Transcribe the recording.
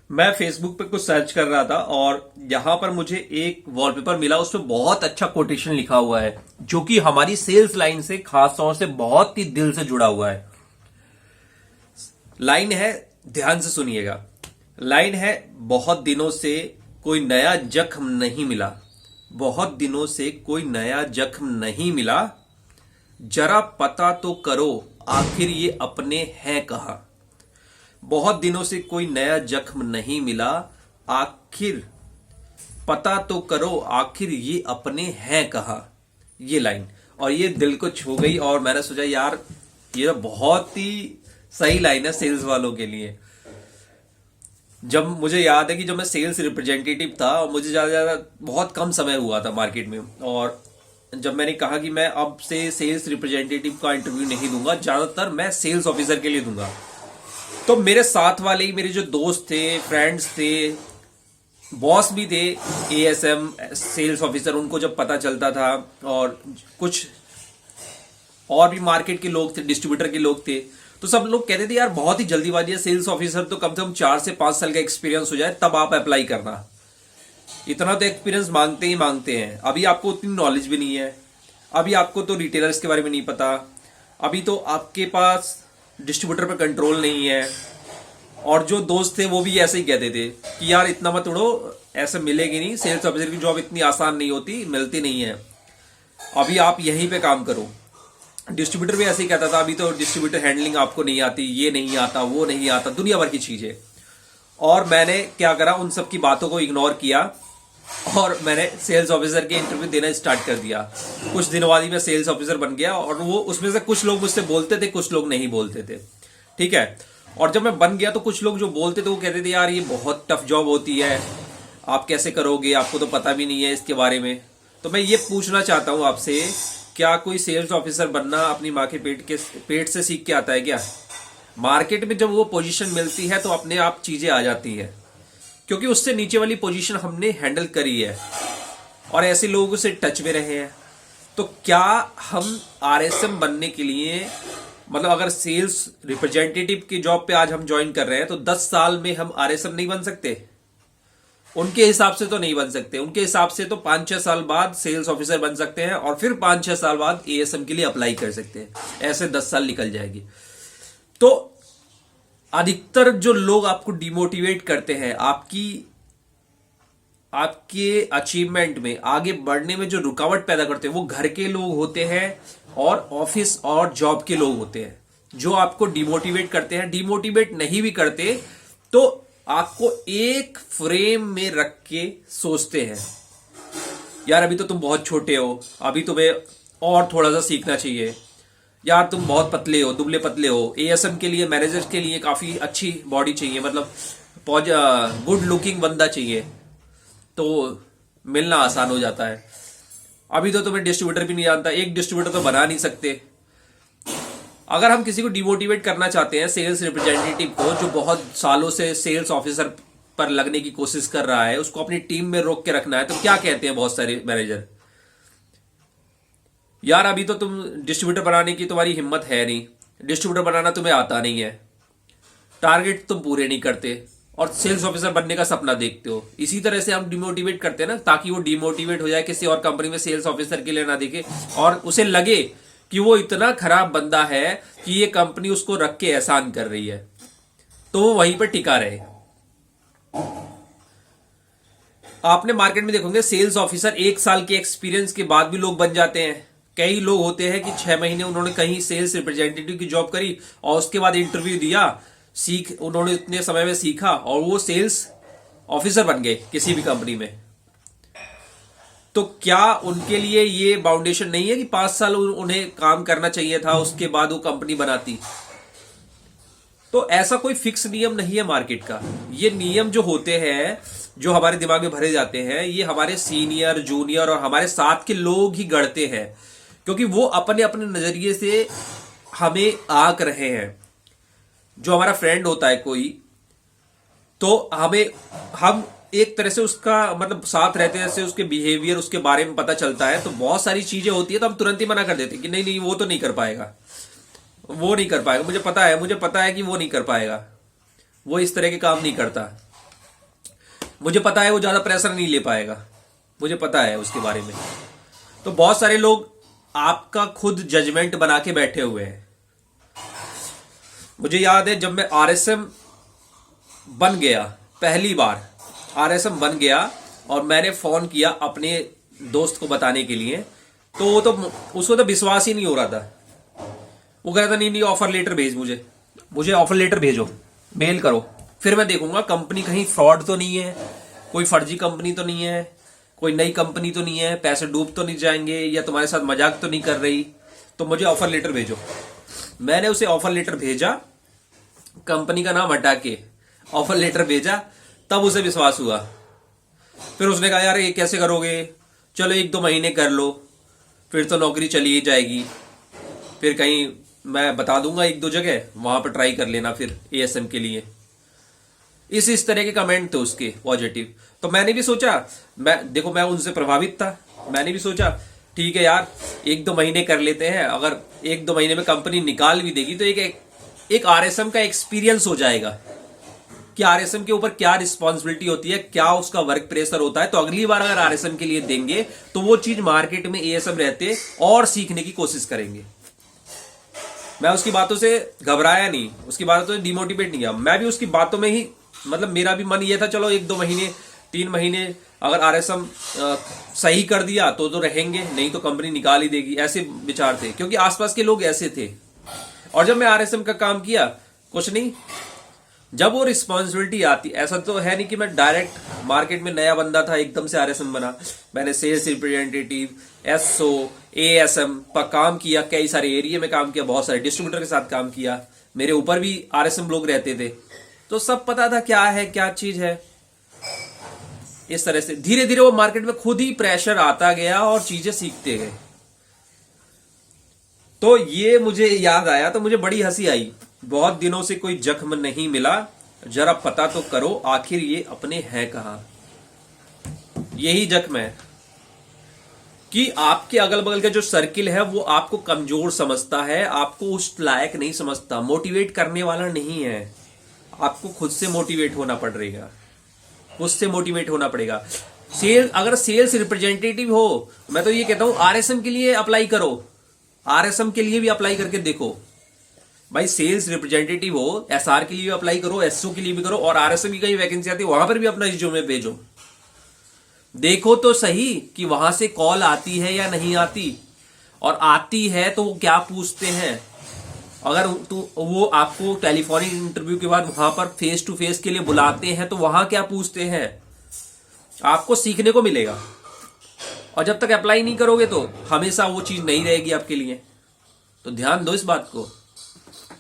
मैं फेसबुक पे कुछ सर्च कर रहा था और यहां पर मुझे एक वॉलपेपर मिला। उसमें बहुत अच्छा कोटेशन लिखा हुआ है जो कि हमारी सेल्स लाइन से खास तौर से बहुत ही दिल से जुड़ा हुआ है। लाइन है, ध्यान से सुनिएगा। लाइन है, बहुत दिनों से कोई नया जख्म नहीं मिला। बहुत दिनों से कोई नया जख्म नहीं मिला। जरा पता तो करो आखिर ये अपने हैं कहाँ। बहुत दिनों से कोई नया जख्म नहीं मिला, आखिर पता तो करो आखिर ये अपने हैं कहाँ। ये लाइन और ये दिल को छू गई और मैंने सोचा यार ये बहुत ही सही लाइन है सेल्स वालों के लिए। जब मुझे याद है कि जब मैं सेल्स रिप्रेजेंटेटिव था और मुझे ज्यादा बहुत कम समय हुआ था मार्केट में, और जब मैंने कहा कि मैं अब से सेल्स रिप्रेजेंटेटिव का इंटरव्यू नहीं दूंगा, ज्यादातर मैं सेल्स ऑफिसर के लिए दूंगा, तो मेरे साथ वाले ही मेरे जो दोस्त थे, फ्रेंड्स थे, बॉस भी थे, एएसएम सेल्स ऑफिसर, उनको जब पता चलता था और कुछ और भी मार्केट के लोग थे, डिस्ट्रीब्यूटर के लोग थे, तो सब लोग कहते थे यार बहुत ही जल्दीबाजी है, सेल्स ऑफिसर तो कम से कम 4 से 5 साल का एक्सपीरियंस हो जाए तब आप अप्लाई करना। इतना तो एक्सपीरियंस मांगते ही मांगते हैं। अभी आपको उतनी नॉलेज भी नहीं है, अभी आपको तो रिटेलर्स के बारे में नहीं पता, अभी तो आपके पास डिस्ट्रीब्यूटर पर कंट्रोल नहीं है। और जो दोस्त थे वो भी ऐसे ही कहते थे कि यार इतना मत उड़ो, ऐसे मिलेगी नहीं, सेल्स ऑफिसर की जॉब इतनी आसान नहीं होती, मिलती नहीं है, अभी आप यहीं पे काम करो। डिस्ट्रीब्यूटर भी ऐसे ही कहता था अभी तो डिस्ट्रीब्यूटर हैंडलिंग आपको नहीं आती, ये नहीं आता, वो नहीं आता, दुनिया भर की चीजें। और मैंने क्या करा, उन सब की बातों को इग्नोर किया और मैंने सेल्स ऑफिसर के इंटरव्यू देना स्टार्ट कर दिया। कुछ दिन बाद ही मैं सेल्स ऑफिसर बन गया और वो उसमें से कुछ लोग मुझसे बोलते थे, कुछ लोग नहीं बोलते थे, ठीक है। और जब मैं बन गया तो कुछ लोग जो बोलते थे वो कहते थे यार ये बहुत टफ जॉब होती है, आप कैसे करोगे, आपको तो पता भी नहीं है इसके बारे में। तो मैं ये पूछना चाहता हूं आपसे, क्या कोई सेल्स ऑफिसर बनना अपनी माँ के पेट से सीख के आता है क्या? मार्केट में जब वो पोजीशन मिलती है तो अपने आप चीजें आ जाती है, क्योंकि उससे नीचे वाली पोजीशन हमने हैंडल करी है और ऐसे लोगों से टच में रहे हैं। तो क्या हम आरएसएम बनने के लिए, मतलब अगर सेल्स रिप्रेजेंटेटिव की जॉब पे आज हम ज्वाइन कर रहे हैं तो 10 साल में हम आरएसएम नहीं बन सकते? उनके हिसाब से तो नहीं बन सकते। उनके हिसाब से तो 5-6 साल बाद सेल्स ऑफिसर बन सकते हैं और फिर 5-6 साल बाद एएसएम के लिए अप्लाई कर सकते हैं। ऐसे 10 साल निकल जाएगी। तो अधिकतर जो लोग आपको डिमोटिवेट करते हैं, आपके अचीवमेंट में, आगे बढ़ने में जो रुकावट पैदा करते हैं, वो घर के लोग होते हैं और ऑफिस और जॉब के लोग होते हैं जो आपको डिमोटिवेट करते हैं। डिमोटिवेट नहीं भी करते तो आपको एक फ्रेम में रख के सोचते हैं यार अभी तो तुम बहुत छोटे हो, अभी तुम्हें और थोड़ा सा सीखना चाहिए, यार तुम बहुत पतले हो, दुबले पतले हो, एएसएम के लिए, मैनेजर के लिए काफी अच्छी बॉडी चाहिए, मतलब गुड लुकिंग बंदा चाहिए, तो मिलना आसान हो जाता है। अभी तो तुम्हें डिस्ट्रीब्यूटर भी नहीं जानता, एक डिस्ट्रीब्यूटर तो बना नहीं सकते। अगर हम किसी को डिमोटिवेट करना चाहते हैं, सेल्स रिप्रेजेंटेटिव को जो बहुत सालों से सेल्स ऑफिसर पर लगने की कोशिश कर रहा है, उसको अपनी टीम में रोक के रखना है, तो क्या कहते हैं बहुत सारे मैनेजर, यार अभी तो तुम डिस्ट्रीब्यूटर बनाने की तुम्हारी हिम्मत है नहीं, डिस्ट्रीब्यूटर बनाना तुम्हें आता नहीं है, टारगेट तुम पूरे नहीं करते और सेल्स ऑफिसर बनने का सपना देखते हो। इसी तरह से हम डिमोटिवेट करते हैं ना, ताकि वो डिमोटिवेट हो जाए, किसी और कंपनी में सेल्स ऑफिसर के लिए ना देखे और उसे लगे कि वो इतना खराब बंदा है कि ये कंपनी उसको रख के एहसान कर रही है, तो वो वहीं पर टिका रहे। आपने मार्केट में देखोगे सेल्स ऑफिसर 1 साल के एक्सपीरियंस के बाद भी लोग बन जाते हैं। कई लोग होते हैं कि 6 महीने उन्होंने कहीं सेल्स रिप्रेजेंटेटिव की जॉब करी और उसके बाद इंटरव्यू दिया, उन्होंने इतने समय में सीखा और वो सेल्स ऑफिसर बन गए किसी भी कंपनी में। तो क्या उनके लिए ये बाउंडेशन नहीं है कि 5 साल उन्हें काम करना चाहिए था, उसके बाद वो कंपनी बनाती? तो ऐसा कोई फिक्स नियम नहीं है मार्केट का। ये नियम जो होते हैं, जो हमारे दिमाग में भरे जाते हैं, ये हमारे सीनियर, जूनियर और हमारे साथ के लोग ही गढ़ते हैं, क्योंकि वो अपने अपने नजरिए से हमें आंक रहे हैं। जो हमारा फ्रेंड होता है कोई, तो हम एक तरह से उसका मतलब साथ रहते हैं, जैसे उसके बिहेवियर, उसके बारे में पता चलता है, तो बहुत सारी चीजें होती है तो हम तुरंत ही मना कर देते हैं कि नहीं नहीं वो तो नहीं कर पाएगा, वो नहीं कर पाएगा, मुझे पता है कि वो नहीं कर पाएगा, वो इस तरह के काम नहीं करता। मुझे पता है वो ज्यादा प्रेशर नहीं ले पाएगा, मुझे पता है उसके बारे में। तो बहुत सारे लोग आपका खुद जजमेंट बना के बैठे हुए हैं। मुझे याद है जब मैं आरएसएम बन गया, पहली बार आरएसएम बन गया और मैंने फोन किया अपने दोस्त को बताने के लिए, तो वो तो उसको तो विश्वास ही नहीं हो रहा था। वो कह रहा था नहीं ऑफर लेटर भेज, मुझे ऑफर लेटर भेजो, मेल करो, फिर मैं देखूंगा कंपनी कहीं फ्रॉड तो नहीं है, कोई फर्जी कंपनी तो नहीं है, कोई नई कंपनी तो नहीं है, पैसे डूब तो नहीं जाएंगे, या तुम्हारे साथ मजाक तो नहीं कर रही, तो मुझे ऑफर लेटर भेजो। मैंने उसे ऑफर लेटर भेजा, कंपनी का नाम हटा के ऑफर लेटर भेजा, तब उसे विश्वास हुआ। फिर उसने कहा यार ये कैसे करोगे, चलो 1-2 महीने कर लो, फिर तो नौकरी चली ही जाएगी, फिर कहीं मैं बता दूंगा 1-2 जगह, वहां पर ट्राई कर लेना फिर एएसएम के लिए। इस तरह के कमेंट थे उसके पॉजिटिव। तो मैंने भी सोचा, मैं उनसे प्रभावित था, मैंने भी सोचा ठीक है यार 1-2 महीने कर लेते हैं, अगर 1-2 महीने में कंपनी निकाल भी देगी तो एक आरएसएम का एक्सपीरियंस हो जाएगा कि आरएसएम के ऊपर क्या रिस्पॉन्सिबिलिटी होती है, क्या उसका वर्क प्रेशर होता है। तो अगली बार अगर आरएसएम के लिए देंगे तो वो चीज मार्केट में एएसएम रहते और सीखने की कोशिश करेंगे। मैं उसकी बातों से घबराया नहीं, उसकी बातों से डिमोटिवेट नहीं किया, मैं भी उसकी बातों में ही, मतलब मेरा भी मन ये था चलो 1-2 महीने 3 महीने अगर आरएसएम सही कर दिया तो रहेंगे, नहीं तो कंपनी निकाल ही देगी, ऐसे विचार थे, क्योंकि आसपास के लोग ऐसे थे। और जब मैं आरएसएम का काम किया, कुछ नहीं, जब वो रिस्पॉन्सिबिलिटी आती, ऐसा तो है नहीं कि मैं डायरेक्ट मार्केट में नया बंदा था एकदम से आरएसएम बना। मैंने सेल्स रिप्रेजेंटेटिव, एसओ, एएसएम पर काम किया, कई सारे एरिया में काम किया, बहुत सारे डिस्ट्रीब्यूटर के साथ काम किया, मेरे ऊपर भी आरएसएम लोग रहते थे, तो सब पता था क्या है क्या चीज है। इस तरह से धीरे धीरे वो मार्केट में खुद ही प्रेशर आता गया और चीजें सीखते गए। तो ये मुझे याद आया तो मुझे बड़ी हंसी आई। बहुत दिनों से कोई जख्म नहीं मिला, जरा पता तो करो आखिर ये अपने हैं कहां। यही जख्म है कि आपके अगल बगल का जो सर्किल है वो आपको कमजोर समझता है, आपको उस लायक नहीं समझता, मोटिवेट करने वाला नहीं है। आपको खुद से मोटिवेट होना पड़ेगा, खुद से मोटिवेट होना पड़ेगा। अगर सेल्स रिप्रेजेंटेटिव हो, मैं तो ये कहता हूं आरएसएम के लिए अप्लाई करो, आरएसएम के लिए भी अप्लाई करके देखो भाई। सेल्स रिप्रेजेंटेटिव हो, एसआर के लिए भी अप्लाई करो, एसओ के लिए भी करो, और आरएसएम की कहीं वैकेंसी आती है वहां पर भी अपना रिज्यूमे भेजो, देखो तो सही कि वहां से कॉल आती है या नहीं आती, और आती है तो वो क्या पूछते हैं। अगर तो वो आपको टेलीफोनिक इंटरव्यू के बाद वहां पर फेस टू फेस के लिए बुलाते हैं तो वहां क्या पूछते हैं, आपको सीखने को मिलेगा। और जब तक अप्लाई नहीं करोगे तो हमेशा वो चीज नहीं रहेगी आपके लिए। तो ध्यान दो इस बात को।